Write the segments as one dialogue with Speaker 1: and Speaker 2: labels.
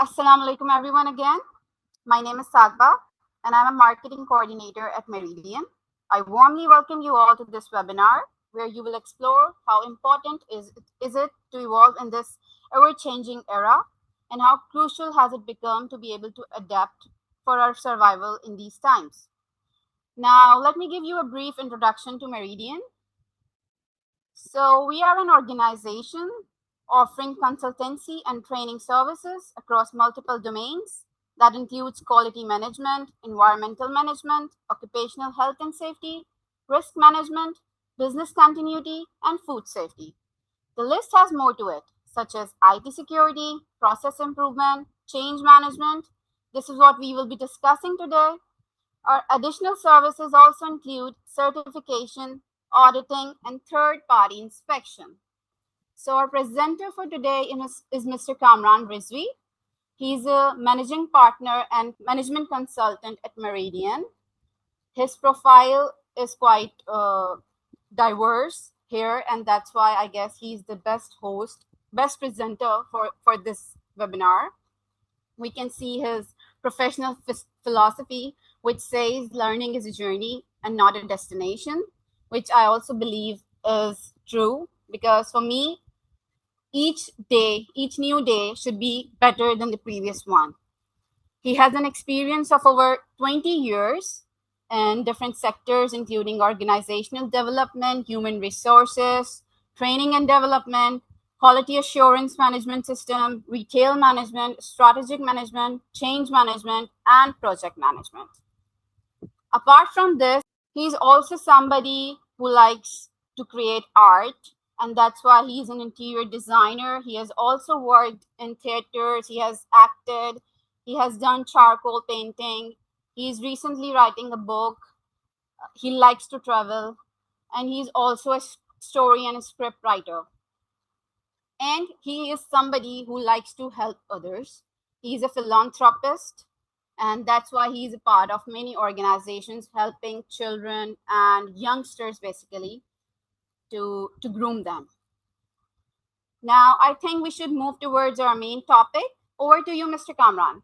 Speaker 1: Assalamu alaikum everyone again. My name is Sadba and I'm a marketing coordinator at Meridian. I warmly welcome you all to this webinar where you will explore how important is it to evolve in this ever-changing era and how crucial has it become to be able to adapt for our survival in these times. Now, let me give you a brief introduction to Meridian. So we are an organization offering consultancy and training services across multiple domains that includes quality management, environmental management, occupational health and safety, risk management, business continuity, and food safety. The list has more to it, such as IT security, process improvement, change management. This is what we will be discussing today. Our additional services also include certification, auditing, and third-party inspection. So our presenter for today is Mr. Kamran Rizvi. He's a managing partner and management consultant at Meridian. His profile is quite diverse here, and that's why I guess he's the best host, best presenter for this webinar. We can see his professional philosophy, which says learning is a journey and not a destination, which I also believe is true, because for me, each new day should be better than the previous one. He has an experience of over 20 years in different sectors, including organizational development, human resources, training and development, quality assurance management system, retail management, strategic management, change management, and project management. Apart from this, he's also somebody who likes to create art, and that's why he's an interior designer. He has also worked in theaters, he has acted, he has done charcoal painting. He's recently writing a book. He likes to travel, and he's also a story and a script writer. And he is somebody who likes to help others. He's a philanthropist, and that's why he's a part of many organizations helping children and youngsters basically to groom them. Now, I think we should move towards our main topic. Over to you, Mr. Kamran.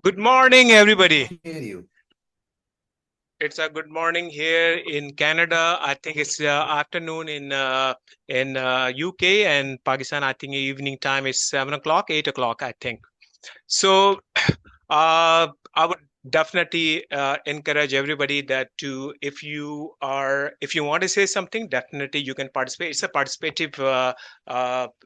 Speaker 2: Good morning, everybody. It's a good morning here in Canada. I think it's afternoon in UK, and Pakistan. I think evening time is 7 o'clock, 8 o'clock, I think. So I would definitely encourage everybody that if you want to say something, definitely you can participate. It's a participative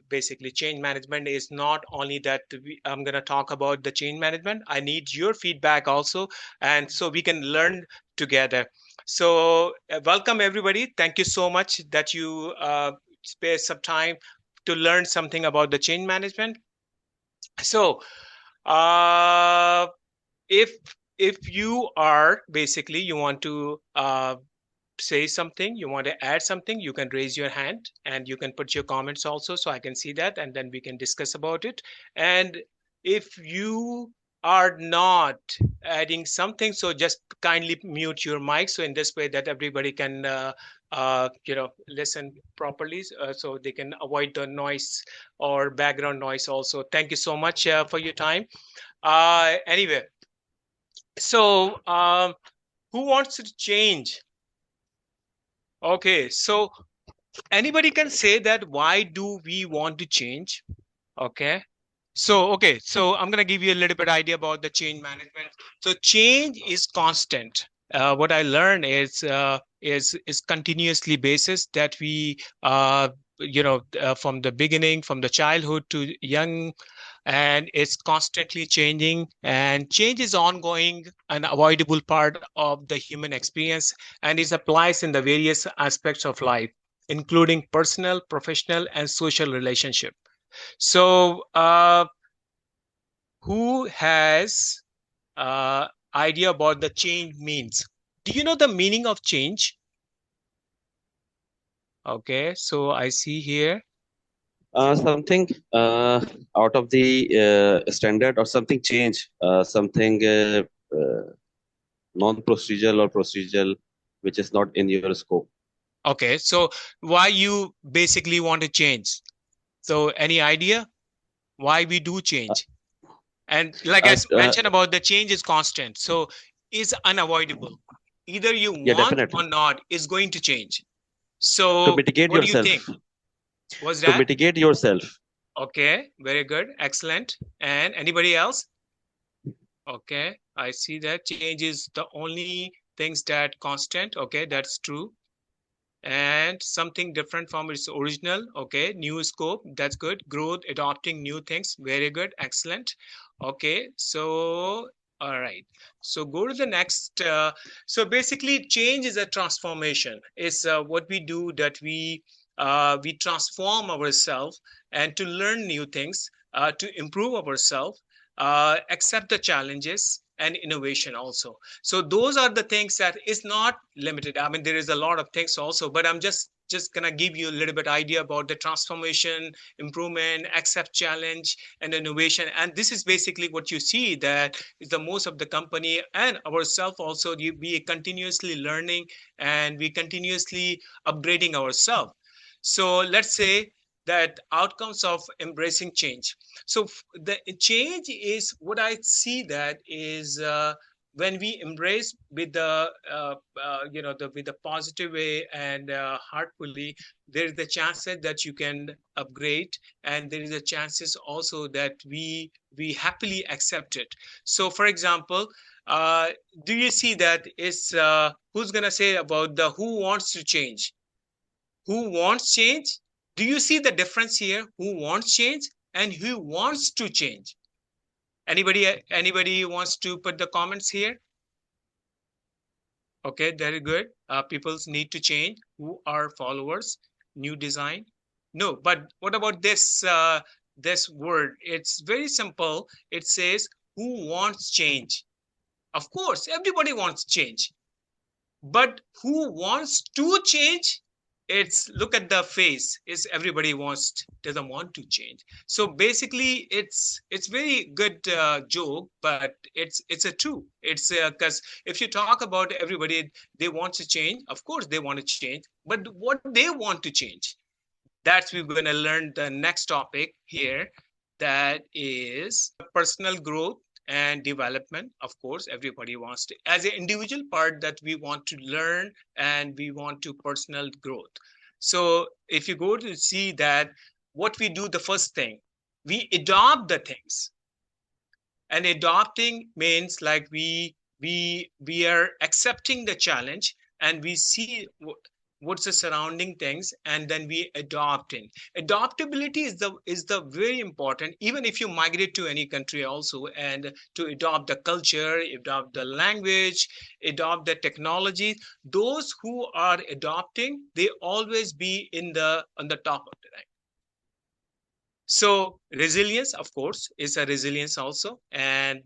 Speaker 2: basically. Change management is not only that I'm going to talk about the change management. I need your feedback also, and so we can learn together. So welcome everybody. Thank you so much that you spare some time to learn something about the change management. So if you are basically you want to say something, you want to add something, you can raise your hand and you can put your comments also, so I can see that, and then we can discuss about it. And if you are not adding something, so just kindly mute your mic, so in this way that everybody can listen properly, so they can avoid the noise or background noise also. Thank you so much for your time. Anyway, so who wants to change? Okay, so anybody can say that why do we want to change? Okay, so I'm going to give you a little bit idea about the change management. So change is constant. What I learned is continuously basis that we from the beginning, from the childhood to young, and it's constantly changing, and change is ongoing, an avoidable part of the human experience, and it applies in the various aspects of life, including personal, professional, and social relationship. So who has idea about the change means? Do you know the meaning of change? Okay, so I see here
Speaker 3: something out of the standard, or something change, something non-procedural or procedural, which is not in your scope.
Speaker 2: Okay, so why you basically want to change? So any idea why we do change? And like I
Speaker 3: Uh, uh,
Speaker 2: mentioned about the change is constant, so is unavoidable. Either you
Speaker 3: yeah,
Speaker 2: want or
Speaker 3: definitely.
Speaker 2: not, is going to change.
Speaker 3: To
Speaker 2: So
Speaker 3: mitigate
Speaker 2: what do you think?
Speaker 3: yourself,
Speaker 2: Was
Speaker 3: to
Speaker 2: that
Speaker 3: mitigate yourself.
Speaker 2: okay? Very good, excellent. And anybody else? Okay, I see that change is the only things that constant. Okay, that's true. And something different from its original. Okay, new scope, that's good. Growth, adopting new things, very good, excellent. Okay, so all right, so go to the next. So basically change is a transformation. It's what we do, that we transform ourselves and to learn new things, to improve ourselves, accept the challenges and innovation also. So those are the things that is not limited. I mean, there is a lot of things also, but I'm just gonna give you a little bit idea about the transformation, improvement, accept challenge and innovation. And this is basically what you see, that is the most of the company and ourselves also, we continuously learning and we continuously upgrading ourselves. So let's say that outcomes of embracing change. So the change is what I see, that is when we embrace with the with the positive way and heartfully, there is the chances that you can upgrade, and there is a chances also that we happily accept it. So for example, uh, do you see that is who's gonna say about the who wants to change, who wants change? Do you see the difference here? Who wants change and who wants to change? Anybody wants to put the comments here? Okay, very good. People need to change. Who are followers? New design? No, but what about this this word? It's very simple. It says who wants change? Of course, everybody wants change. But who wants to change? It's look at the face, is everybody wants doesn't want to change. So basically it's very good joke, but it's a true. It's because if you talk about everybody, they want to change, of course they want to change, but what they want to change, that's we're going to learn the next topic here, that is personal growth and development. Of course everybody wants to, as an individual part, that we want to learn and we want to personal growth. So if you go to see that, what we do, the first thing, we adopt the things. And adopting means like we are accepting the challenge, and we see what's the surrounding things, and then we adopting. Adaptability is the very important, even if you migrate to any country also, and to adopt the culture, adopt the language, adopt the technology. Those who are adopting, they always be in the on the top of the rank. So resilience, of course, is a resilience also, and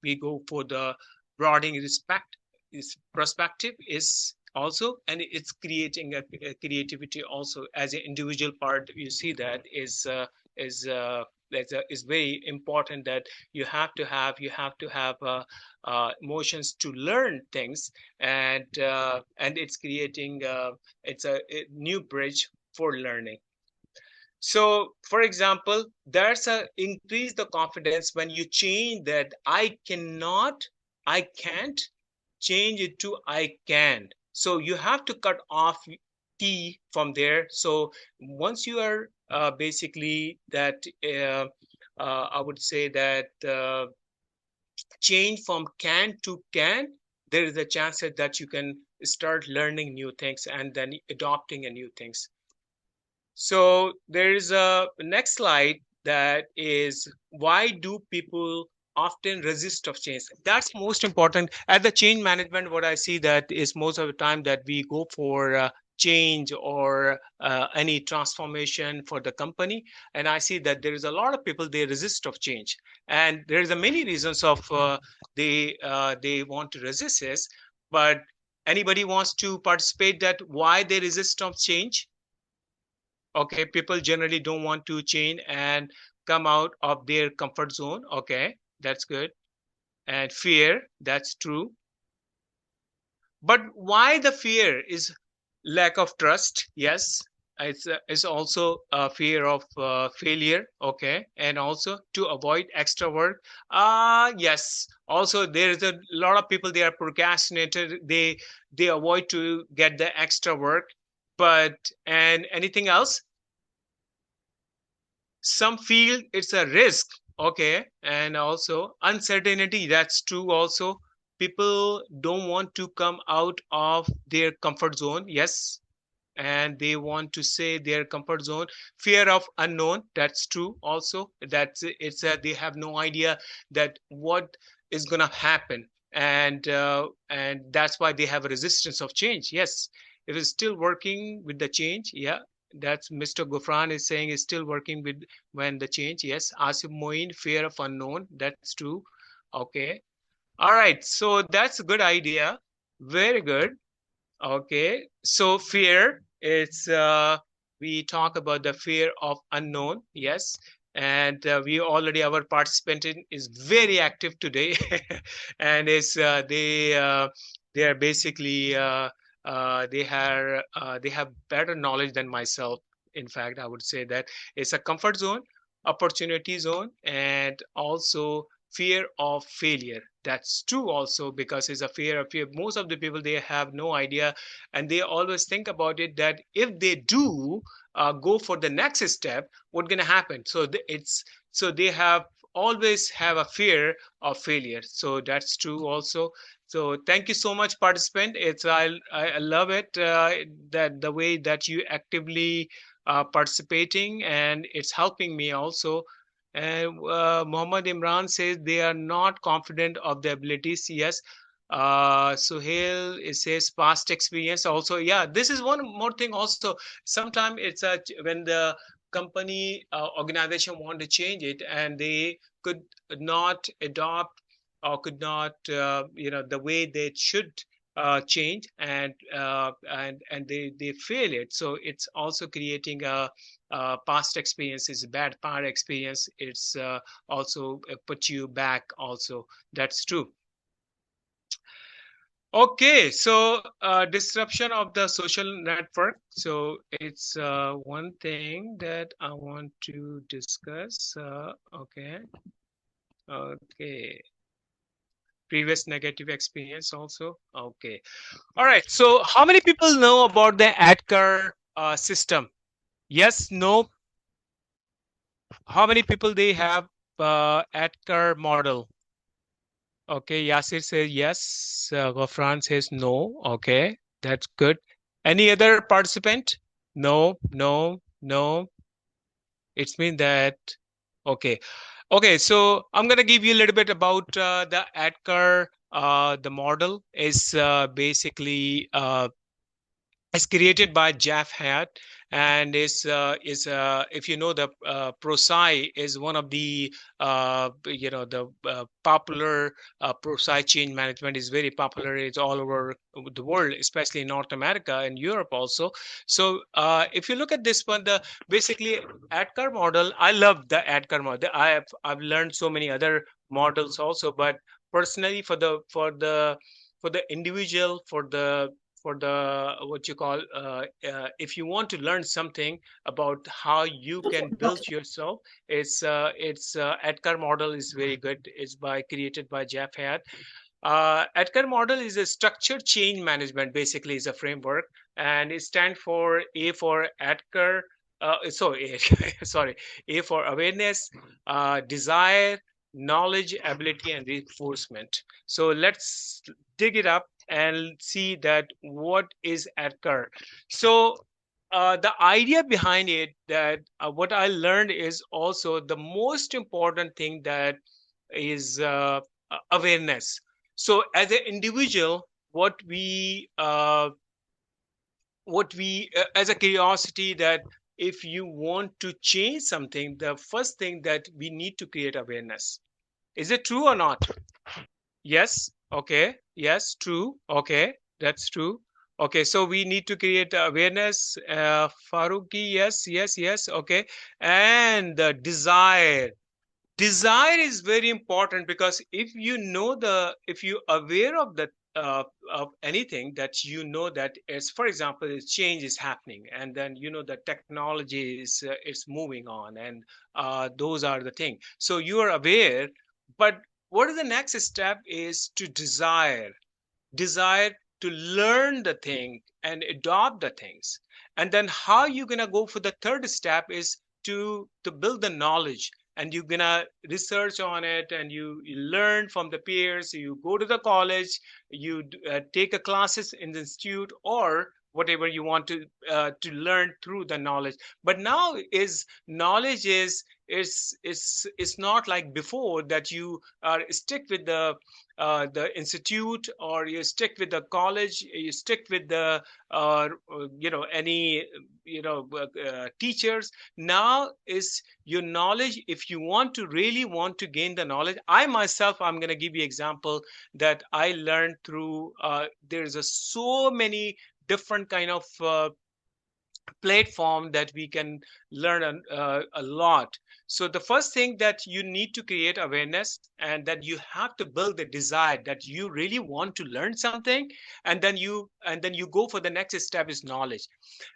Speaker 2: we go for the broadening respect. Is perspective is also, and it's creating a creativity also as an individual part. You see that is is very important, that you have to have emotions to learn things, and it's creating it's a new bridge for learning. So for example, there's a increase the confidence when you change that I cannot, I can't, change it to I can. So you have to cut off T from there. So once you are basically that I would say that change from can to can, there is a chance that you can start learning new things and then adopting a new things. So there is a next slide, that is why do people often resist of change? That's most important. At the change management, what I see that is most of the time that we go for change or any transformation for the company, and I see that there is a lot of people, they resist of change, and there is a many reasons of they want to resist this. But anybody wants to participate that why they resist of change? Okay, people generally don't want to change and come out of their comfort zone. Okay, that's good. And fear, that's true. But why the fear is lack of trust? Yes. it's also a fear of failure. Okay, and also to avoid extra work. Yes, also there is a lot of people, they are procrastinated, they avoid to get the extra work. But and anything else, some feel it's a risk. Okay, and also uncertainty, that's true also. People don't want to come out of their comfort zone. Yes, and they want to say their comfort zone. Fear of unknown, that's true also. That's it's they have no idea that what is going to happen. And that's why they have a resistance of change. Yes, if it's still working with the change, yeah, that's Mr. Gufran is saying, is still working with when the change. Yes, Asif Moin, fear of unknown, that's true. Okay, all right, so that's a good idea. Very good. Okay, so fear, it's we talk about the fear of unknown. Yes, and we already, our participant is very active today, and is they are basically they have better knowledge than myself. In fact, I would say that it's a comfort zone, opportunity zone, and also fear of failure. That's true also, because it's a fear. Most of the people, they have no idea, and they always think about it that if they do go for the next step, what's going to happen. So it's so they have always have a fear of failure. So that's true also. So thank you so much, participant. It's I love it that the way that you actively participating, and it's helping me also. And Muhammad Imran says they are not confident of their abilities. Yes. Suhail, it says past experience also. Yeah, this is one more thing also. Sometimes it's a when the company organization want to change it, and they could not adopt or could not the way they should change, and they fail it. So it's also creating a past experience is bad part experience. It's also put you back also. That's true. Okay, so disruption of the social network. So it's one thing that I want to discuss. Okay, okay. Previous negative experience also. Okay, all right. So how many people know about the ADKAR system? Yes, no. How many people they have ADKAR model? Okay, Yasir says yes. Gofran says no. Okay, that's good. Any other participant? No, no, no. It's mean that okay. Okay, so I'm gonna give you a little bit about the ADKAR. The model is basically it's created by Jeff Hatt, and is if you know the ProSci is one of the the popular ProSci change management is very popular. It's all over the world, especially in North America and Europe also. So if you look at this one, the basically ADKAR model, I love the ADKAR model. I've learned so many other models also, but personally for the individual, for the what you call if you want to learn something about how you can build yourself, it's Edgar model is very good. It's by created by Jeff Hatt. Edgar model is a structured change management, basically is a framework, and it stands for A for Edgar. Sorry, A for awareness, desire, knowledge, ability, and reinforcement. So let's dig it up and see that what is Edgar. So the idea behind it, that what I learned is also the most important thing, that is awareness. So as an individual, what we as a curiosity, that if you want to change something, the first thing that we need to create awareness. Is it true or not? Yes. Okay. Yes. True. Okay. That's true. Okay. So we need to create awareness. Faruqi. Yes. Yes. Yes. Okay. And the desire. Desire is very important, because if you know if you aware of the of anything that you know that is, for example, change is happening, and then you know the technology is moving on, and those are the thing. So you are aware, but what is the next step is to desire to learn the thing and adopt the things. And then how you're gonna go for the third step is to build the knowledge, and you're gonna research on it, and you learn from the peers, you go to the college, you take a classes in the institute, or whatever you want to learn through the knowledge. But now is knowledge is not like before, that you are stick with the institute, or you stick with the college, you stick with the any teachers. Now is your knowledge, if you want to really want to gain the knowledge. I myself, I'm going to give you example that I learned through there's so many different kind of platform that we can learn a lot. So the first thing that you need to create awareness, and that you have to build the desire that you really want to learn something, and then you go for the next step is knowledge.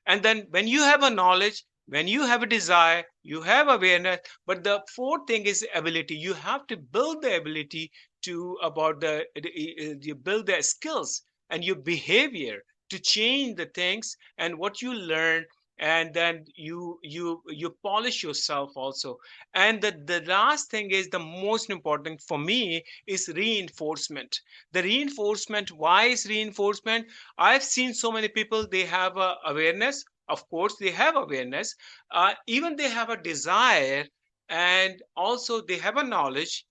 Speaker 2: And then when you have a knowledge, when you have a desire, you have awareness. But the fourth thing is ability. You have to build the ability to about you build the skills and your behavior to change the things and what you learn. And then you polish yourself also. And the last thing is the most important for me is reinforcement. The reinforcement, why is reinforcement? I've seen so many people, they have awareness, of course they have awareness, even they have a desire, and also they have a knowledge,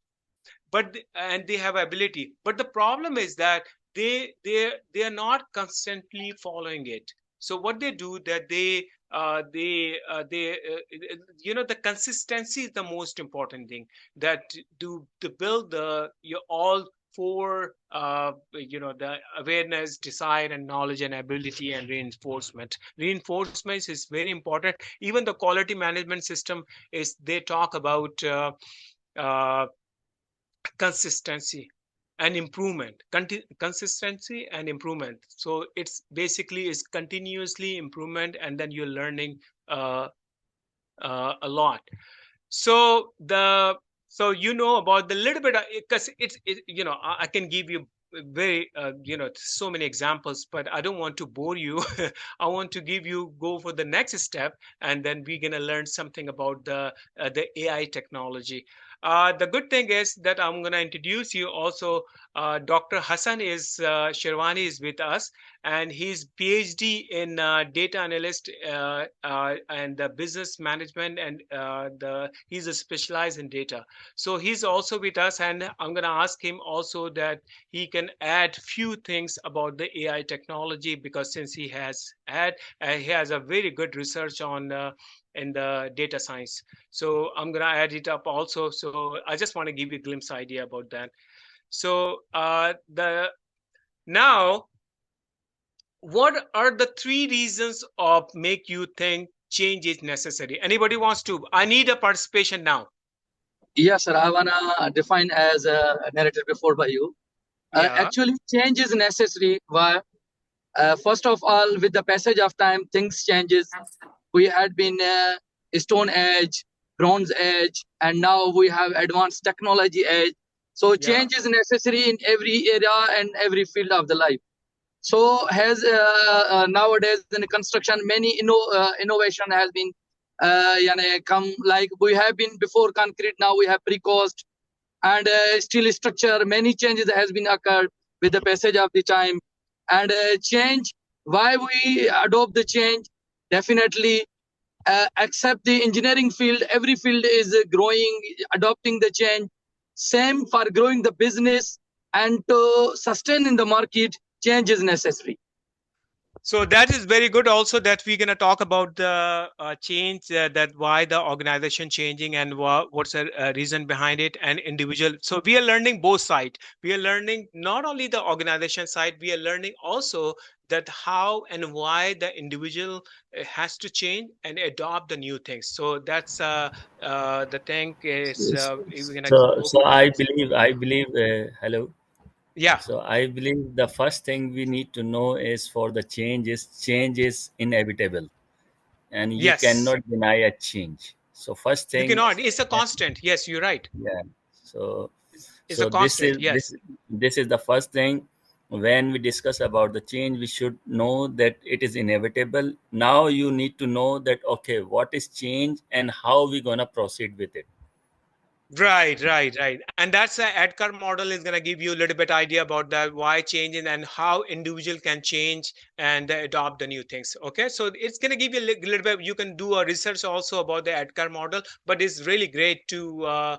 Speaker 2: and they have ability. But the problem is that they are not constantly following it. So what they do, that they the consistency is the most important thing, that to build the your all four the awareness, desire, and knowledge, and ability, and reinforcement is very important. Even the quality management system is, they talk about uh, consistency and improvement. Consistency and improvement, so it's basically is continuously improvement, and then you're learning uh, a lot. So about the little bit, because I can give you very so many examples, but I don't want to bore you. I want to go for the next step, and then we're going to learn something about the AI technology. The good thing is that I'm going to introduce you also. Dr. Hassan is Sherwani is with us, and he's PhD in data analyst and business management, and he's a specialized in data. So he's also with us, and I'm going to ask him also that he can add few things about the AI technology, because since he has a very good research on in the data science. So I'm going to add it up also. So I just want to give you a glimpse idea about that. So the now, what are the three reasons of make you think change is necessary? Anybody wants to? I need a participation now.
Speaker 4: Yes, sir. I wanna define as a narrated before by you.
Speaker 2: Yeah.
Speaker 4: Actually, change is necessary. Why? First of all, with the passage of time, things changes. We had been Stone Age, Bronze Age, and now we have advanced technology age. So change is necessary in every area and every field of the life. So has nowadays in construction, many innovation has been come. Like we have been before concrete, now we have precast and steel structure. Many changes has been occurred with the passage of the time. And change, why we adopt the change? Definitely except the engineering field, every field is growing, adopting the change. Same for growing the business and to sustain in the market, change is necessary.
Speaker 2: So that is very good also, that we're going to talk about the change, that why the organization changing, and what's the reason behind it, and individual. So we are learning both sides. We are learning not only the organization side, we are learning also that how and why the individual has to change and adopt the new things. So that's the thing is we're going to
Speaker 5: So
Speaker 2: go for the
Speaker 5: I
Speaker 2: next.
Speaker 5: believe. Hello.
Speaker 2: Yeah.
Speaker 5: So I believe the first thing we need to know is for the change is inevitable, and you
Speaker 2: Yes.
Speaker 5: cannot deny a change. So first
Speaker 2: You
Speaker 5: thing,
Speaker 2: cannot. It's a constant. Yes, you're right.
Speaker 5: yeah. So
Speaker 2: It's a
Speaker 5: so this
Speaker 2: constant.
Speaker 5: is this
Speaker 2: Yes.
Speaker 5: this is the first thing. When we discuss about the change, we should know that it is inevitable. Now you need to know that, okay, what is change and how we gonna proceed with it.
Speaker 2: Right, right, right. And that's the Edgar model is going to give you a little bit idea about the why changing and how individual can change and adopt the new things. Okay, so it's going to give you a little bit. You can do a research also about the Edgar model, but it's really great to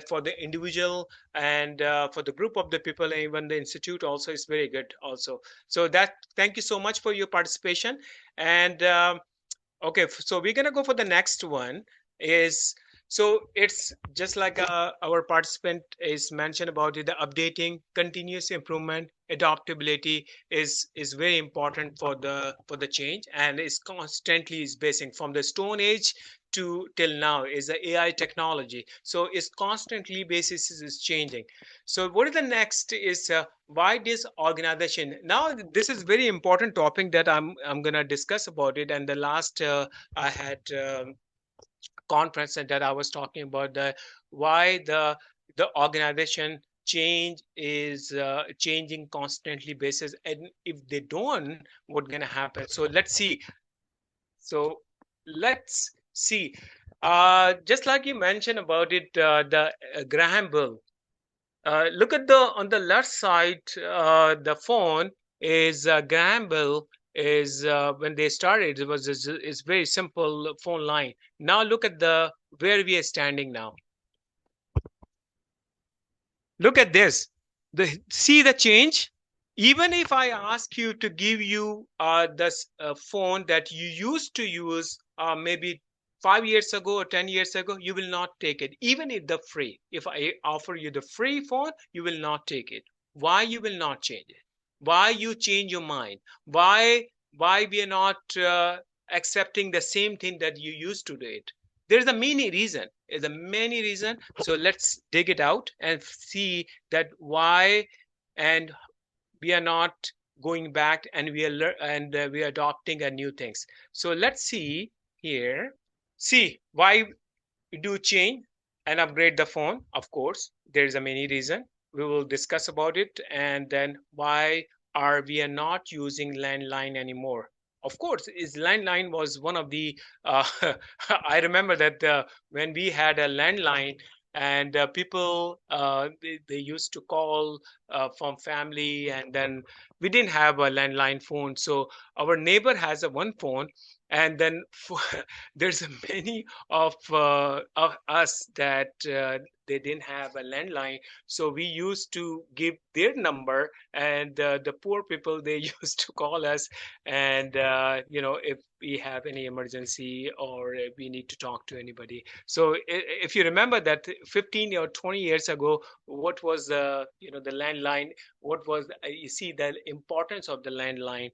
Speaker 2: for the individual and for the group of the people, and even the institute also is very good also. So that thank you so much for your participation. And okay, so we're gonna go for the next one. Is so it's just like our participant is mentioned about it. The updating, continuous improvement, adaptability is very important for the change, and is constantly is basing from the Stone Age to till now is the AI technology. So it's constantly basis is changing. So what is the next is why this organization now this is very important topic that I'm gonna discuss about it. And the last I had conference that I was talking about the why the organization change is changing constantly basis, and if they don't, what's gonna happen. So let's see. So let's see. Just like you mentioned about it, the Graham Bell. Look at the on the left side, the phone is Gamble is when they started it was it's very simple phone line. Now look at the where we are standing now. Look at this. See the change. Even if I ask you to give you this phone that you used to use maybe 5 years ago or 10 years ago, you will not take it. Even if the free, if I offer you the free phone, you will not take it. Why you will not change it? Why you change your mind? Why we are not accepting the same thing that you used to do it? There's a many reason. There's a many reason. So let's dig it out and see that why and we are not going back and we are adopting a new things. So let's see here. See why we do change and upgrade the phone. Of course there is a many reason, we will discuss about it. And then why are we are not using landline anymore? Of course is landline was one of the I remember that when we had a landline and people they used to call from family, and then we didn't have a landline phone, so our neighbor has a one phone. And then there's a many of us that they didn't have a landline, so we used to give their number, and the poor people they used to call us. And if we have any emergency or if we need to talk to anybody. So if you remember that 15 or 20 years ago, what was the landline, what was you see the importance of the landline.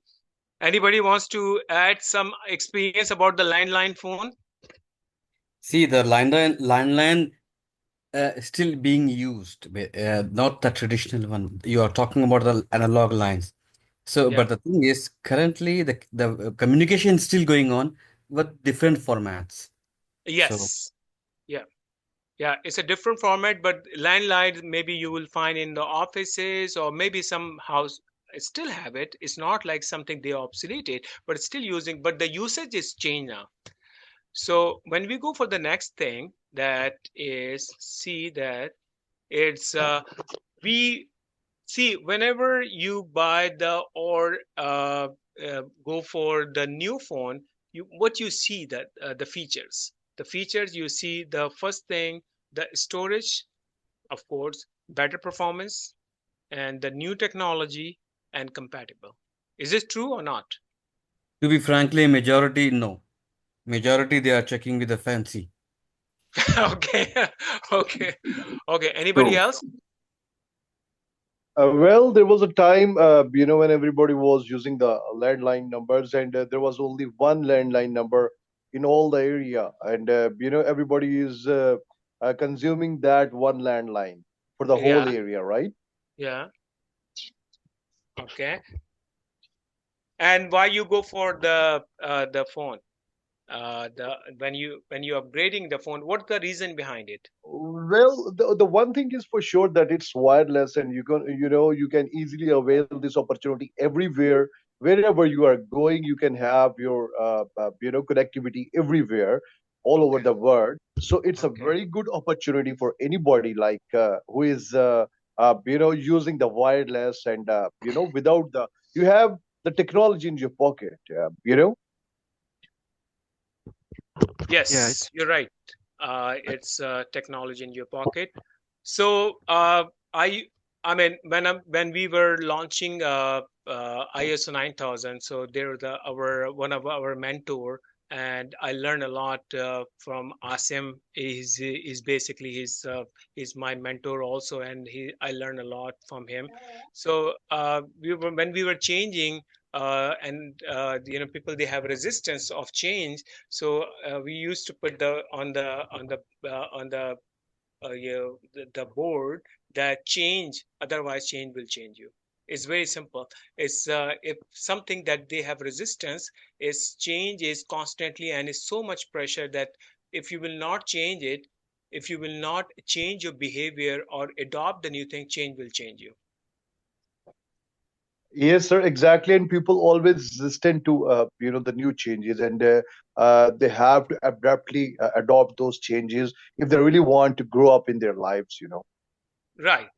Speaker 2: Anybody wants to add some experience about the landline phone?
Speaker 6: See, the landline still being used, not the traditional one. You are talking about the analog lines. So,
Speaker 2: Yeah.
Speaker 6: but the thing is, currently the communication is still going on, but different formats. So,
Speaker 2: Yes. Yeah. Yeah, it's a different format, but landline maybe you will find in the offices or maybe some house still have it. It's not like something they obsoleted, but it's still using, but the usage is changed now. So when we go for the next thing, that is see that it's we see whenever you buy the or go for the new phone, you what you see that the features you see, the first thing, the storage, of course, better performance, and the new technology and compatible. Is this true or not?
Speaker 6: to be frankly, majority no. Majority they are checking with the fancy.
Speaker 2: Okay. Okay. Okay, anybody
Speaker 7: So,
Speaker 2: else?
Speaker 7: well, there was a time, when everybody was using the landline numbers, and there was only one landline number in all the area, and everybody is consuming that one landline for the whole
Speaker 2: Yeah.
Speaker 7: area, right?
Speaker 2: Yeah. Okay. And why you go for the phone? The when you upgrading the phone, what's the reason behind it?
Speaker 7: Well, the one thing is for sure that it's wireless, and you can easily avail this opportunity everywhere, wherever you are going. You can have your connectivity everywhere, all over
Speaker 2: Okay.
Speaker 7: the world. So it's a
Speaker 2: Okay.
Speaker 7: very good opportunity for anybody like who is using the wireless, and without the you have the technology in your pocket.
Speaker 2: Yes, you're right. It's technology in your pocket. So I I mean when we were launching ISO 9000, so there the our one of our mentor, and I learned a lot from Asim. Is basically he's my mentor also, and he I learned a lot from him. So when we were changing and people they have resistance of change, so we used to put the on the board that change, otherwise change will change you. It's very simple. It's if something that they have resistance is change is constantly and is so much pressure that if you will not change it, if you will not change your behavior or adopt the new thing, change will change you.
Speaker 7: Yes, sir, exactly. And people always resistant to the new changes, and they have to abruptly adopt those changes if they really want to grow up in their lives.
Speaker 2: Right.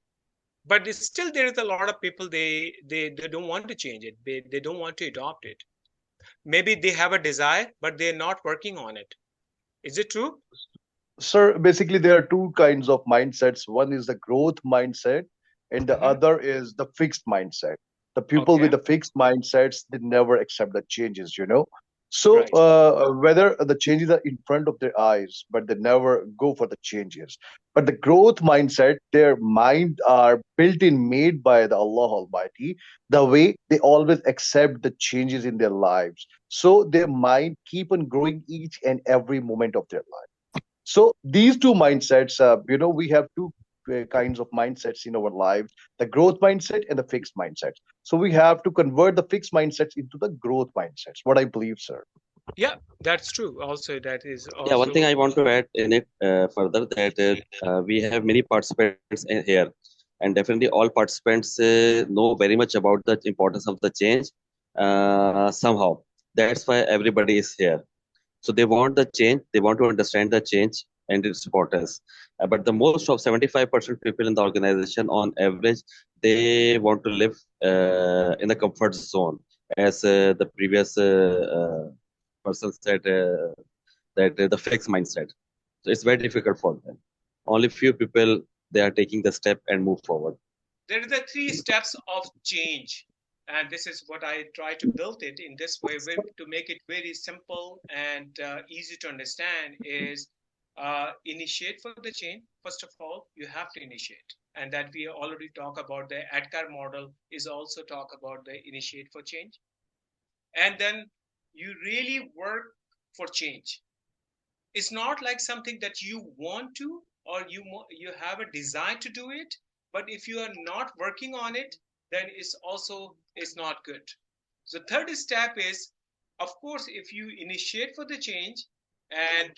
Speaker 2: But still there is a lot of people they don't want to change it, they don't want to adopt it. Maybe they have a desire but they're not working on it. Is it true?
Speaker 7: Sir, basically there are two kinds of mindsets. One is the growth mindset, and the
Speaker 2: Hmm.
Speaker 7: other is the fixed mindset. The people
Speaker 2: Okay.
Speaker 7: with the fixed mindsets, they never accept the changes. So
Speaker 2: Right.
Speaker 7: whether the changes are in front of their eyes, but they never go for the changes. But the growth mindset, their mind are built in, made by the Allah Almighty, the way they always accept the changes in their lives. So their mind keep on growing each and every moment of their life. So these two mindsets, we have two kinds of mindsets in our lives: the growth mindset and the fixed mindset. So we have to convert the fixed mindsets into the growth mindsets. What I believe, sir.
Speaker 2: Yeah, that's true also. That is
Speaker 3: Yeah, one thing
Speaker 2: also
Speaker 3: I want to add in it further, that we have many participants in here, and definitely all participants know very much about the importance of the change somehow. That's why everybody is here. So they want the change, they want to understand the change and its importance. But the most of 75% people in the organization, on average, they want to live in the comfort zone, as the previous person said. That the fixed mindset. So it's very difficult for them. Only few people they are taking the step and move forward.
Speaker 2: there are the three steps of change, and this is what I try to build it in this way to make it very simple and easy to understand. Is initiate for the change. First of all, you have to initiate, and that we already talk about. The Adkar model is also talk about the initiate for change, and then you really work for change. It's not like something that you want to, or you have a desire to do it, but if you are not working on it, then it's not good. So third step is, of course, if you initiate for the change and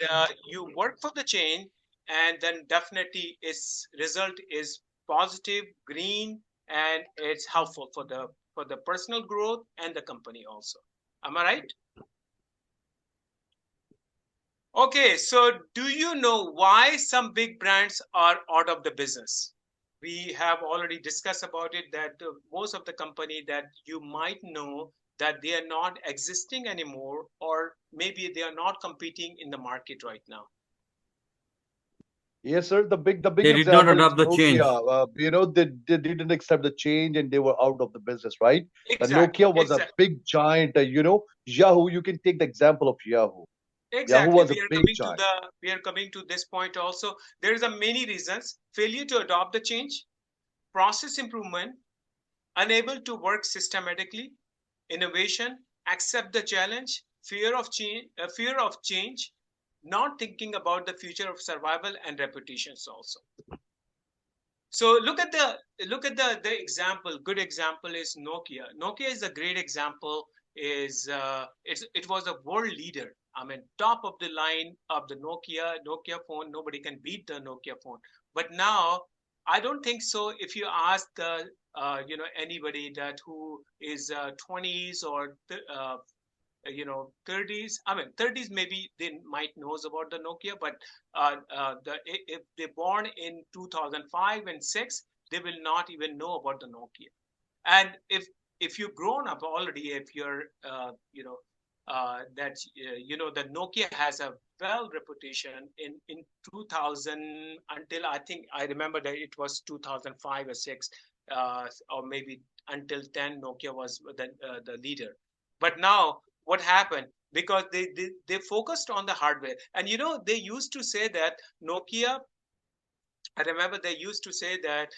Speaker 2: you work for the change, and then definitely its result is positive, green, and it's helpful for the personal growth and the company also. Am I right? Okay, so do you know why some big brands are out of the business? We have already discussed about it that most of the company that you might know that they are not existing anymore, or maybe they are not competing in the market right now.
Speaker 7: Yes, sir. The big
Speaker 6: They did not
Speaker 7: example is
Speaker 6: adopt the
Speaker 7: Nokia.
Speaker 6: change.
Speaker 7: They didn't accept the change, and they were out of the business, right? The
Speaker 2: Exactly,
Speaker 7: Nokia was a
Speaker 2: exactly,
Speaker 7: big giant. Yahoo. You can take the example of Yahoo. Yahoo
Speaker 2: exactly.
Speaker 7: was a big giant.
Speaker 2: We are coming to this point also. There is a many reasons: failure to adopt the change, process improvement, unable to work systematically, innovation, accept the challenge, fear of change, not thinking about the future of survival and reputations also. So look at the example. Good example is Nokia. Nokia is a great example. It was a world leader. I mean, top of the line of the Nokia phone. Nobody can beat the Nokia phone. But now, I don't think so. If you ask anybody that who is 20s or 30s, I mean 30s, maybe they might knows about the Nokia, but if they're born in 2005 and 6, they will not even know about the Nokia. And if you've grown up already, if you're that the Nokia has a well reputation in 2000, until I think I remember that it was 2005 or 6, or maybe until 10, Nokia was the leader. But now what happened, because they focused on the hardware. And they used to say that Nokia, I remember they used to say that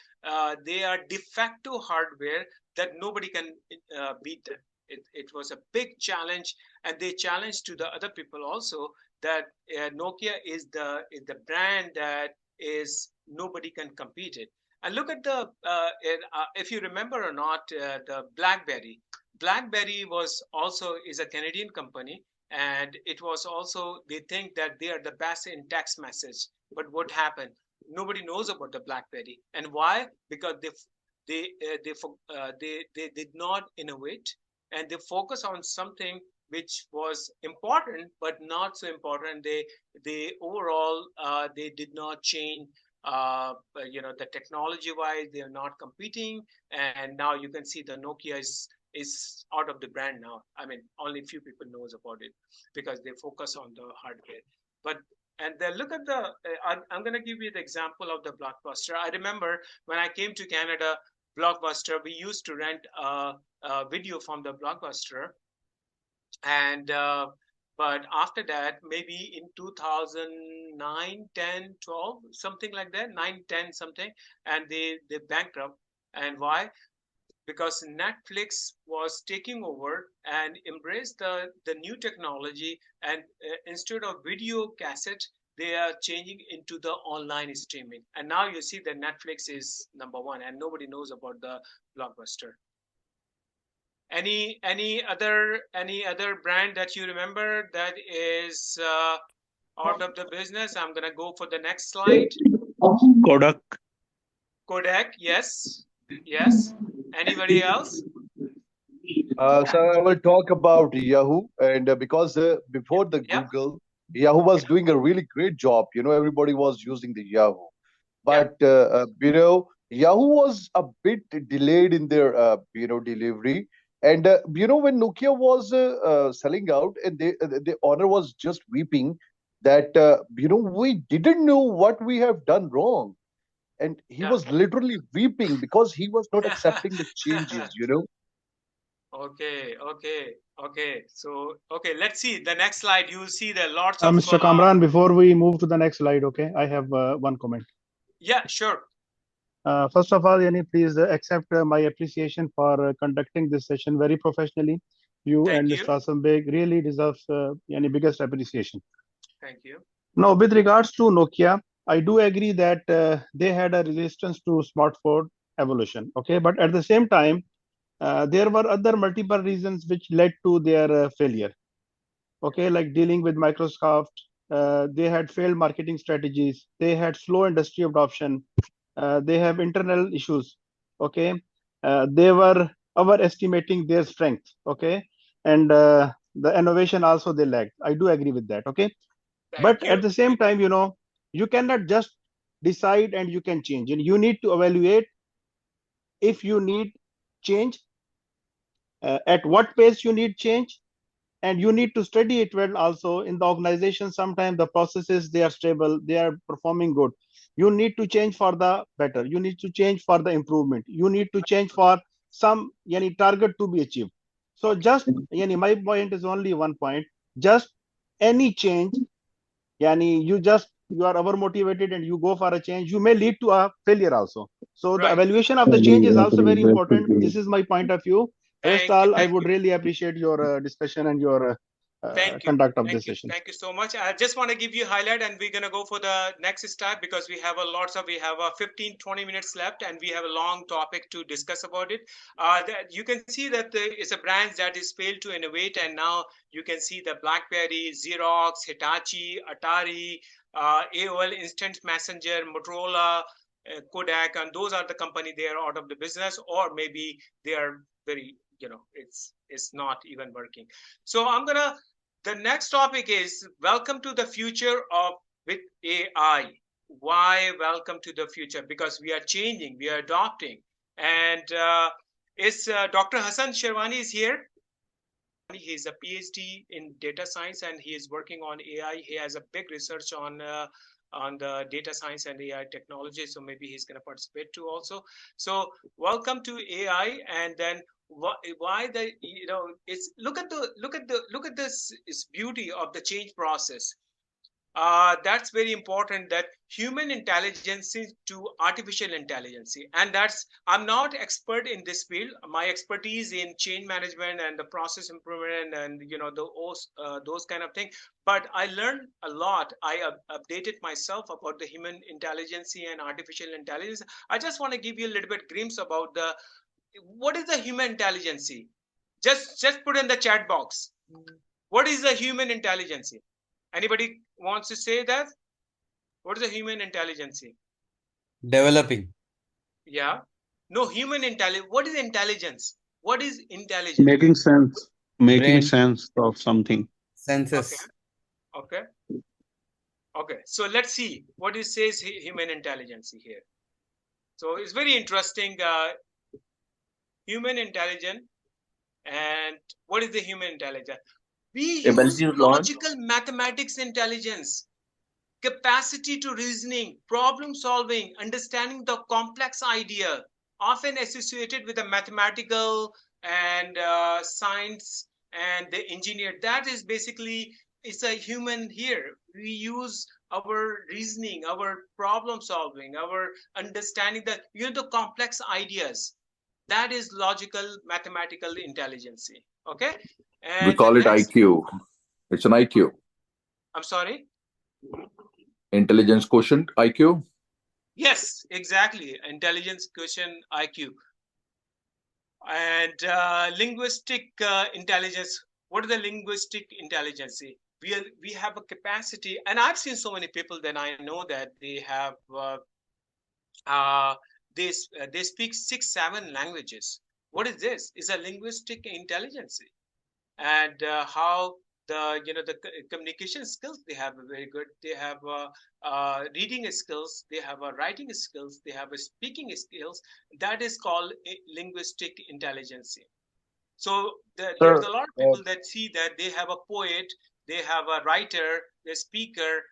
Speaker 2: they are de facto hardware, that nobody can beat them. It was a big challenge, and they challenged to the other people also that Nokia is the brand that is nobody can compete it. And look at if you remember or not, the BlackBerry was also is a Canadian company, and it was also, they think that they are the best in text message. But what happened? Nobody knows about the BlackBerry. And why? Because they did not innovate, and they focus on something which was important but not so important. They overall they did not change the technology wise. They are not competing, and now you can see the Nokia is out of the brand now. I mean, only few people knows about it because they focus on the hardware. But and then look at I'm going to give you the example of the Blockbuster. I remember when I came to Canada, Blockbuster, we used to rent a video from the Blockbuster. And but after that, maybe in 2009, 10, 12, something like that, 9, 10, something, and they bankrupt. And why? Because Netflix was taking over and embraced the new technology, and instead of video cassette, they are changing into the online streaming. And now you see that Netflix is number one, and nobody knows about the Blockbuster. Any other brand that you remember that is out of the business? I'm gonna go for the next slide.
Speaker 8: Kodak.
Speaker 2: Kodak, yes. Anybody else?
Speaker 7: So I will talk about Yahoo, and because before the
Speaker 2: Yeah.
Speaker 7: Google, Yahoo was doing a really great job. Everybody was using the Yahoo,
Speaker 2: Yeah.
Speaker 7: but Yahoo was a bit delayed in their delivery. And when Nokia was selling out, and the owner was just weeping that we didn't know what we have done wrong, and he
Speaker 2: Yeah.
Speaker 7: was literally weeping because he was not accepting the changes.
Speaker 2: Okay. So, let's see the next slide. You see there lots of
Speaker 8: Mr. Kamran, before we move to the next slide, okay, I have one comment.
Speaker 2: Yeah, sure.
Speaker 8: First of all, Yani, please accept my appreciation for conducting this session very professionally. You
Speaker 2: Thank
Speaker 8: and
Speaker 2: you.
Speaker 8: Mr. Asambeg really deserves Yani biggest appreciation.
Speaker 2: Thank you.
Speaker 8: Now, with regards to Nokia, I do agree that they had a resistance to smartphone evolution. Okay, but at the same time, there were other multiple reasons which led to their failure. Okay, like dealing with Microsoft, they had failed marketing strategies, they had slow industry adoption, they have internal issues. Okay, they were overestimating their strength. Okay, and the innovation also they lacked. I do agree with that. Okay, but
Speaker 2: Thank
Speaker 8: at
Speaker 2: you.
Speaker 8: the same time, you cannot just decide and you can change, and you need to evaluate if you need change, at what pace you need change, and you need to study it well also in the organization. Sometimes the processes, they are stable, they are performing good. You need to change for the better, you need to change for the improvement, you need to change for some target to be achieved. So just my point is only one point. Just any change, you are over motivated and you go for a change, you may lead to a failure also. So the
Speaker 2: Right.
Speaker 8: evaluation of the change is also very important. This is my point of view. Rest
Speaker 2: Thank
Speaker 8: all, I
Speaker 2: you.
Speaker 8: would really appreciate your discussion and your
Speaker 2: Thank you.
Speaker 8: conduct of
Speaker 2: Thank
Speaker 8: this
Speaker 2: you.
Speaker 8: session.
Speaker 2: Thank you so much. I just want to give you a highlight, and we're going to go for the next step because we have we have 15, 20 minutes left, and we have a long topic to discuss about it. You can see that it's a brand that is failed to innovate, and now you can see the BlackBerry, Xerox, Hitachi, Atari, AOL Instant Messenger, Motorola, Kodak, and those are the company they are out of the business, or maybe they are very, it's not even working. So the next topic is welcome to the future of with AI. Why welcome to the future? Because we are changing, we are adopting, and it's Dr. Hassan Sherwani is here. He's a PhD in data science, and he is working on AI. He has a big research on the data science and AI technology. So maybe he's going to participate too also. So welcome to AI, and then why the it's look at this beauty of the change process. That's very important, that human intelligence to artificial intelligence, and I'm not expert in this field. My expertise in change management and the process improvement and those kind of things, but I learned a lot. I updated myself about the human intelligence and artificial intelligence. I just want to give you a little bit glimpse about what is the human intelligence. Just put in the chat box, what is the human intelligence? Anybody wants to say that? What is the human intelligence?
Speaker 6: Developing.
Speaker 2: Yeah. No, human intelligence. What is intelligence? What is intelligence?
Speaker 9: Making sense. Making
Speaker 6: Brain.
Speaker 9: sense of something.
Speaker 6: Senses.
Speaker 2: Okay. Okay. So let's see what it says human intelligence here. So it's very interesting. Human intelligence. And what is the human intelligence? We use logical mathematics intelligence, capacity to reasoning, problem solving, understanding the complex idea, often associated with the mathematical and science and the engineer. That is basically, it's a human here. We use our reasoning, our problem solving, our understanding the complex ideas. That is logical mathematical intelligence. Okay. And
Speaker 10: we call it IQ. It's an IQ.
Speaker 2: I'm sorry?
Speaker 10: Intelligence quotient, IQ?
Speaker 2: Yes, exactly. Intelligence quotient, IQ. And linguistic intelligence. What is the linguistic intelligence? We have a capacity, and I've seen so many people that I know that they have they speak 6-7 languages. What is this? It's a linguistic intelligence. And how the communication skills they have are very good. They have reading skills, they have writing skills, they have speaking skills. That is called linguistic intelligence. So there's a lot of people that see that they have a poet, they have a writer, a speaker.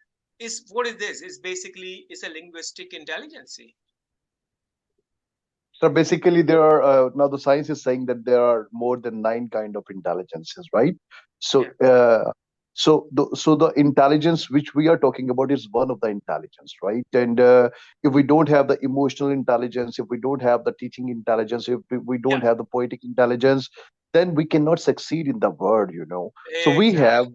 Speaker 2: What is this? It's a linguistic intelligence.
Speaker 7: So basically, there are now the science is saying that there are more than 9 kind of intelligences, right? So, so the intelligence which we are talking about is one of the intelligence, right? And if we don't have the emotional intelligence, if we don't have the teaching intelligence, if we don't have the poetic intelligence, then we cannot succeed in the world, So we have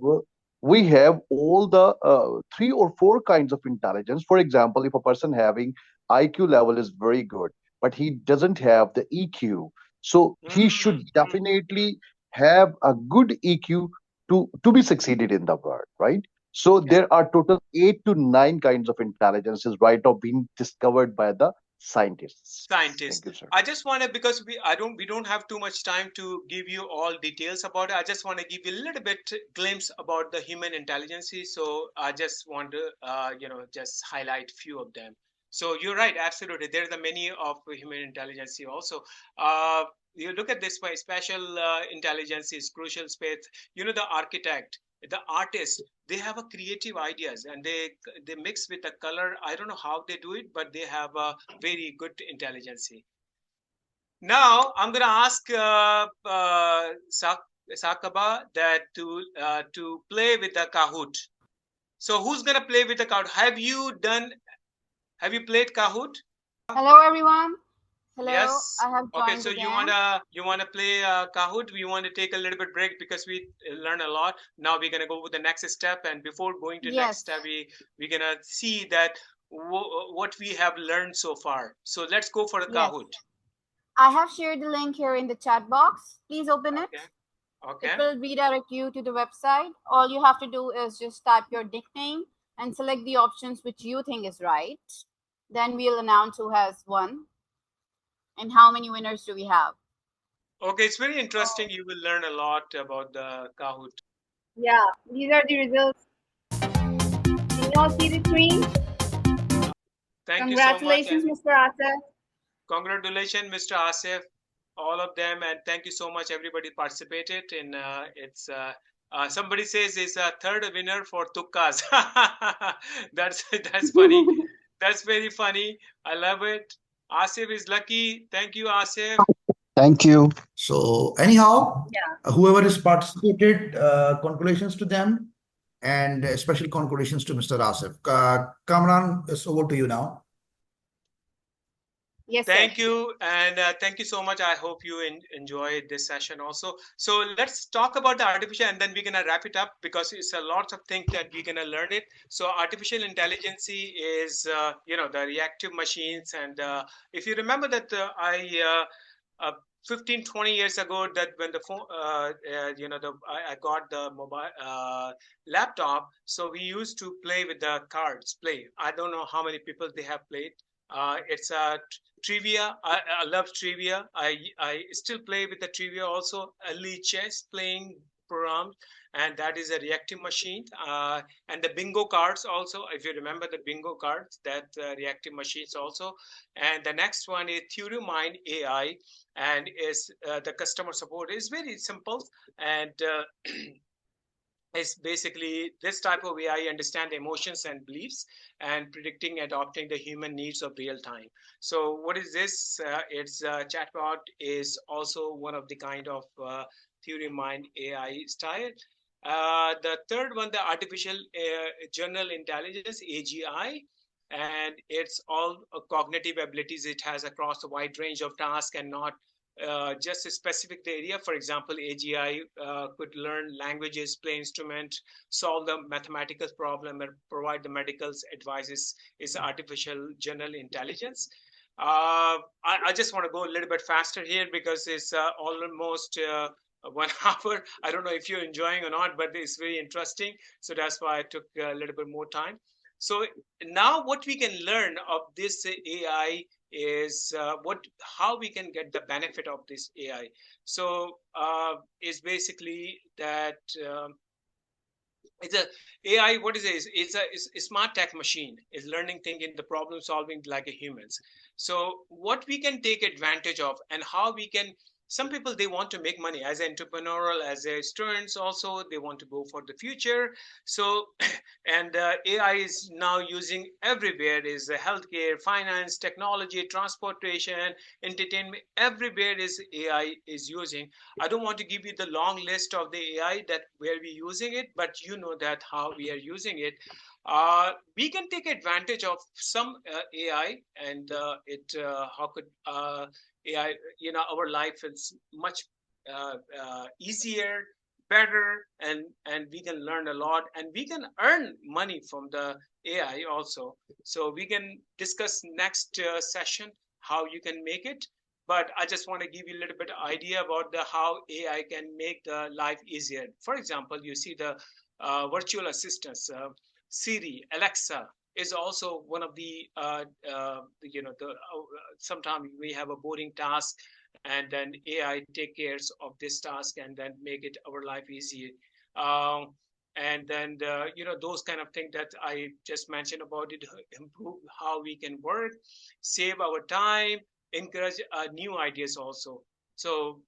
Speaker 7: all the 3 or 4 kinds of intelligence. For example, if a person having IQ level is very good, but he doesn't have the EQ. So he should definitely have a good EQ to be succeeded in the world, right? So there are total 8 to 9 kinds of intelligences right now being discovered by the scientists. Thank you, sir.
Speaker 2: I just want to, because we don't have too much time to give you all details about it. I just want to give you a little bit glimpse about the human intelligence. So I just want to just highlight few of them. So you're right, absolutely. There's the many of human intelligence also. You look at this way, special intelligence is crucial space. The architect, the artist, they have a creative ideas, and they mix with the color. I don't know how they do it, but they have a very good intelligence. Now I'm going to ask Sakaba that to play with the Kahoot. So who's going to play with the Kahoot? Have you played Kahoot?
Speaker 1: Hello, everyone. Hello,
Speaker 2: Yes.
Speaker 1: I have
Speaker 2: Okay,
Speaker 1: joined
Speaker 2: so
Speaker 1: again.
Speaker 2: you wanna play Kahoot? We want to take a little bit break because we learn a lot. Now we're gonna go with the next step, and before going to next
Speaker 1: Yes,
Speaker 2: step, we're gonna see that what we have learned so far. So let's go for a
Speaker 1: yes.
Speaker 2: Kahoot.
Speaker 1: I have shared the link here in the chat box. Please open it.
Speaker 2: Okay.
Speaker 1: It
Speaker 2: Okay.
Speaker 1: will redirect you to the website. All you have to do is just type your nickname and select the options which you think is right. Then we'll announce who has won and how many winners do we have.
Speaker 2: Okay, it's very interesting. You will learn a lot about the Kahoot.
Speaker 1: Yeah, these are the results. Can you all see the screen?
Speaker 2: Thank you so much,
Speaker 1: Congratulations,
Speaker 2: and
Speaker 1: Mr. Asif.
Speaker 2: congratulations, Mr. Asif, all of them, and thank you so much, everybody participated in. It's somebody says it's a third winner for Tukkas. That's funny. That's very funny. I love it. Asif is lucky. Thank you, Asif.
Speaker 11: Thank you. So anyhow,
Speaker 1: Yeah.
Speaker 11: whoever has participated, congratulations to them, and special congratulations to Mr. Asif. Kamran, it's over to you now.
Speaker 1: Yes, sir.
Speaker 2: Thank you, and thank you so much. I hope you enjoyed this session also. So let's talk about the artificial, and then we're gonna wrap it up because it's a lot of things that we're gonna learn it. So artificial intelligence is, the reactive machines, and if you remember that uh, 15 20 years ago, that when the phone I got the mobile laptop, so we used to play with the cards. Play, I don't know how many people they have played. It's a trivia. I love trivia. I still play with the trivia also. Early chess playing programs, and that is a reactive machine. And the bingo cards also, if you remember the bingo cards, that reactive machines also. And the next one is Theory Mind AI, and is the customer support is very simple, and is basically this type of AI understand emotions and beliefs and predicting and adopting the human needs of real time. So what is this? It's chatbot is also one of the kind of theory mind AI style. The third one, the artificial general intelligence AGI, and it's all cognitive abilities it has across a wide range of tasks and not just a specific area. For example, AGI could learn languages, play instrument, solve the mathematical problem, and provide the medical advices. Is artificial general intelligence. I just want to go a little bit faster here because it's almost 1 hour. I don't know if you're enjoying or not, but it's very interesting. So that's why I took a little bit more time. So now what we can learn of this AI is how we can get the benefit of this AI. So is basically that it's a AI. What is it? It's a smart tech machine. It's learning, thinking, the problem solving like a humans. So what we can take advantage of and how we can. Some people they want to make money as entrepreneurial, as a students also they want to go for the future. So and AI is now using everywhere is healthcare, finance, technology, transportation, entertainment. Everywhere is AI is using. I don't want to give you the long list of the AI that where we're using it, but you know that how we are using it. We can take advantage of some AI, and it how could AI, our life is much easier, better, and we can learn a lot, and we can earn money from the AI also. So we can discuss next session how you can make it, but I just want to give you a little bit idea about the how AI can make the life easier. For example, you see the virtual assistants, Siri, Alexa is also one of the sometimes we have a boring task, and then AI take cares of this task and then make it our life easier. Um, and then those kind of things that I just mentioned about it, improve how we can work, save our time, encourage new ideas also. So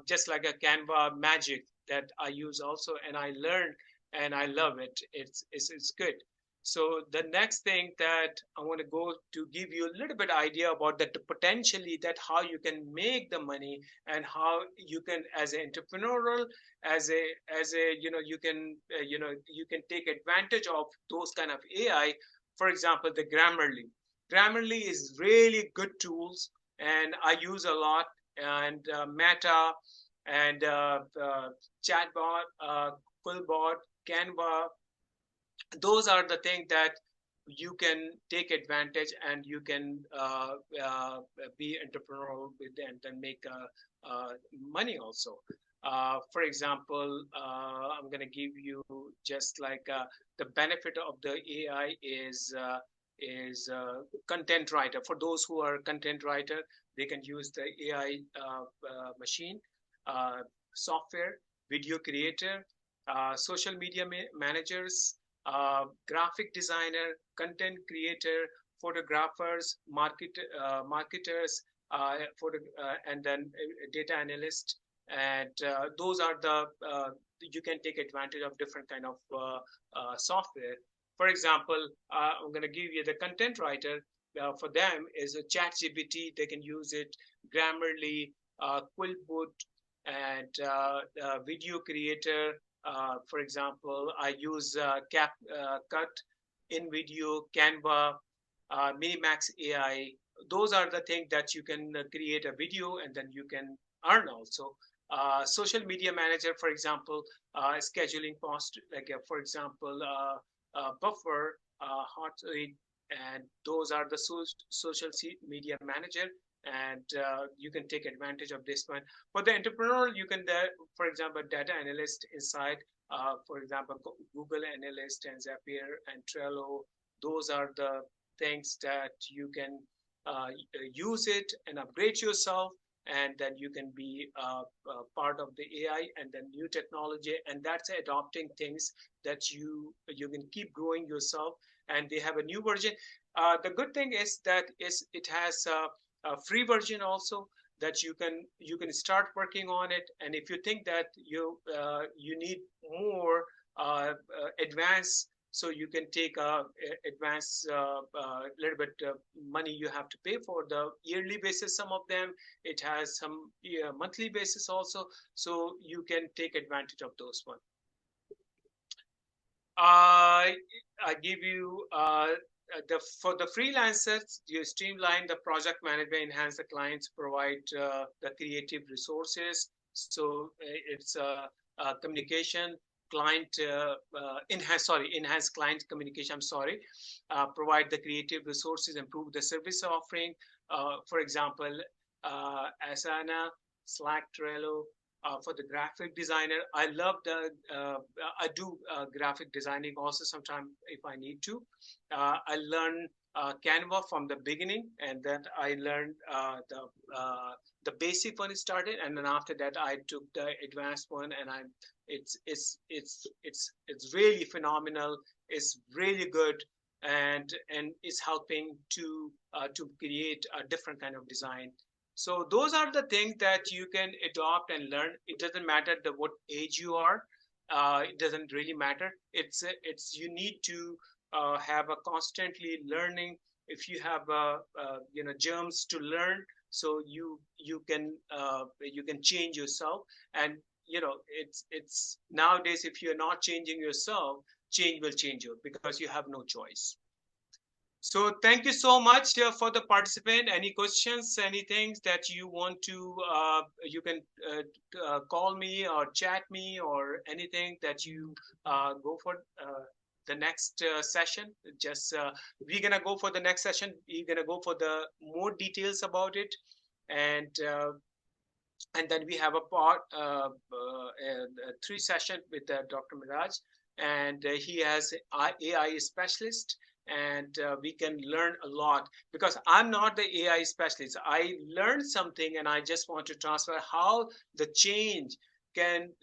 Speaker 2: just like a Canva magic that I use also, and I learned and I love it. It's good. So the next thing that I want to go to give you a little bit idea about that potentially that how you can make the money and how you can as an entrepreneurial as a you can take advantage of those kind of AI. For example, the Grammarly is really good tools, and I use a lot, and Meta and chatbot, Quillbot, Canva. Those are the things that you can take advantage, and you can be entrepreneurial with, and then make money also. For example, I'm going to give you just like the benefit of the AI is content writer. For those who are content writer, they can use the AI machine, uh, software, video creator, social media managers, graphic designer, content creator, photographers, marketers, and then data analyst. And those are the you can take advantage of different kind of software. For example, I'm going to give you the content writer. For them is a chat gpt. They can use it, Grammarly, Quillboot, and video creator. For example, I use cut, in video, Canva, Minimax AI. Those are the things that you can create a video, and then you can earn also. Social media manager, for example, scheduling post, like for example, Buffer, Hotrate, and those are the social media manager, and you can take advantage of this one. For the entrepreneur, you can, for example, data analyst inside, for example, Google Analyst and Zapier and Trello. Those are the things that you can use it and upgrade yourself, and then you can be part of the AI and then new technology, and that's adopting things that you can keep growing yourself. And they have a new version. The good thing is that it has a free version also, that you can start working on it. And if you think that you need more advanced, so you can take a advance little bit money you have to pay for the yearly basis. Some of them, it has some monthly basis also, so you can take advantage of those one. I give you for the freelancers, you streamline the project management, enhance the clients, provide the creative resources. So it's communication, client enhance client communication. I'm sorry. Provide the creative resources, improve the service offering. For example, Asana, Slack, Trello. For the graphic designer, I love I do graphic designing also sometimes if I need to. I learned Canva from the beginning, and then I learned the basic one started, and then after that I took the advanced one, and it's really phenomenal. It's really good, and it's helping to create a different kind of design. So those are the things that you can adopt and learn. It doesn't matter what age you are. It doesn't really matter. It's you need to have a constantly learning. If you have germs to learn, so you can change yourself. And it's nowadays, if you're not changing yourself, change will change you, because you have no choice. So thank you so much for the participant. Any questions, anything that you want to, you can call me or chat me, or anything that you go for the next session. Just we're gonna go for the next session. We're gonna go for the more details about it, and then we have a part 3 session with Dr. Miraj, and he has AI specialist. And we can learn a lot, because I'm not the AI specialist. I learned something, and I just want to transfer how the change can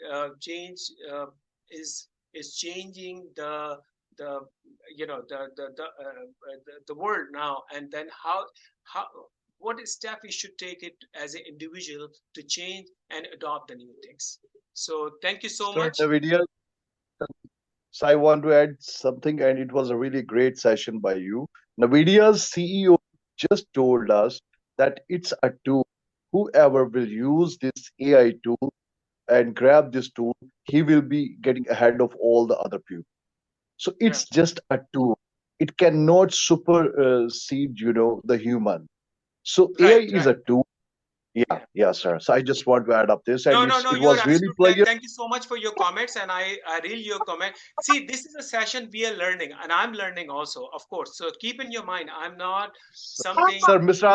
Speaker 2: change is changing the world now, and then how what step we should take it as an individual to change and adopt the new things. So thank you so much.
Speaker 7: So I want to add something, and it was a really great session by you. NVIDIA's CEO just told us that it's a tool. Whoever will use this AI tool and grab this tool, he will be getting ahead of all the other people. So it's just a tool. It cannot supersede, the human. So AI
Speaker 2: Right,
Speaker 7: is
Speaker 2: right.
Speaker 7: a tool. Yeah, sir. So I just want to add up this, and
Speaker 2: No,
Speaker 7: it
Speaker 2: you're
Speaker 7: was really
Speaker 2: absolutely right.
Speaker 7: pleasure.
Speaker 2: Thank you so much for your comments, and I read your comment. See, this is a session we are learning, and I'm learning also, of course. So keep in your mind, I'm not something.
Speaker 7: Sir, Mr.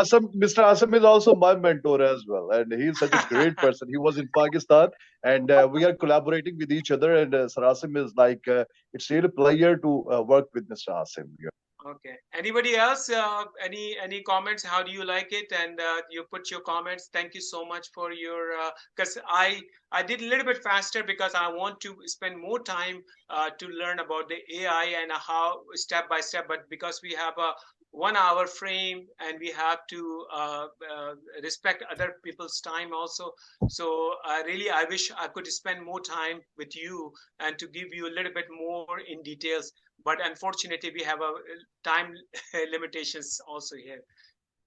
Speaker 7: Asam is also my mentor as well, and he's such a great person. He was in Pakistan, and we are collaborating with each other. And Sir Asim is like, it's really a pleasure to work with Mr. Asim. Yeah.
Speaker 2: Okay. Anybody else? Any comments? How do you like it? And you put your comments. Thank you so much for your. Because I did a little bit faster because I want to spend more time to learn about the AI and how step by step. But because we have a 1 hour frame and we have to respect other people's time also. So really, I wish I could spend more time with you and to give you a little bit more in details, but unfortunately we have a time limitations also here.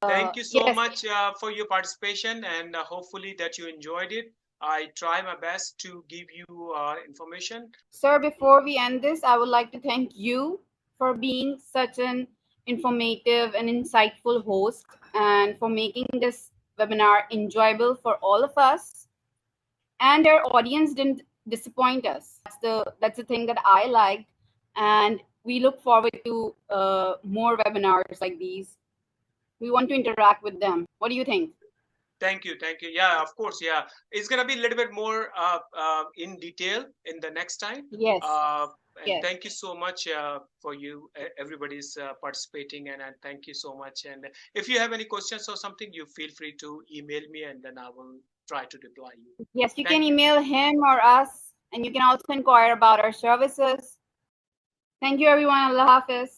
Speaker 2: Thank you so
Speaker 1: Yes,
Speaker 2: much for your participation, and hopefully that you enjoyed it. I try my best to give you information.
Speaker 1: sir, before we end this, I would like to thank you for being such an informative and insightful host and for making this webinar enjoyable for all of us. And your audience didn't disappoint us. That's the thing that I liked, and we look forward to more webinars like these. We want to interact with them. What do you think?
Speaker 2: Thank you. Yeah, of course. Yeah, it's gonna be a little bit more in detail in the next time.
Speaker 1: Yes.
Speaker 2: And
Speaker 1: Yes.
Speaker 2: thank you so much for you. Everybody's participating, and thank you so much. And if you have any questions or something, you feel free to email me, and then I will try to reply you.
Speaker 1: Yes, you
Speaker 2: Thank
Speaker 1: can
Speaker 2: you.
Speaker 1: email him or us, and you can also inquire about our services. Thank you, everyone. Allah Hafiz.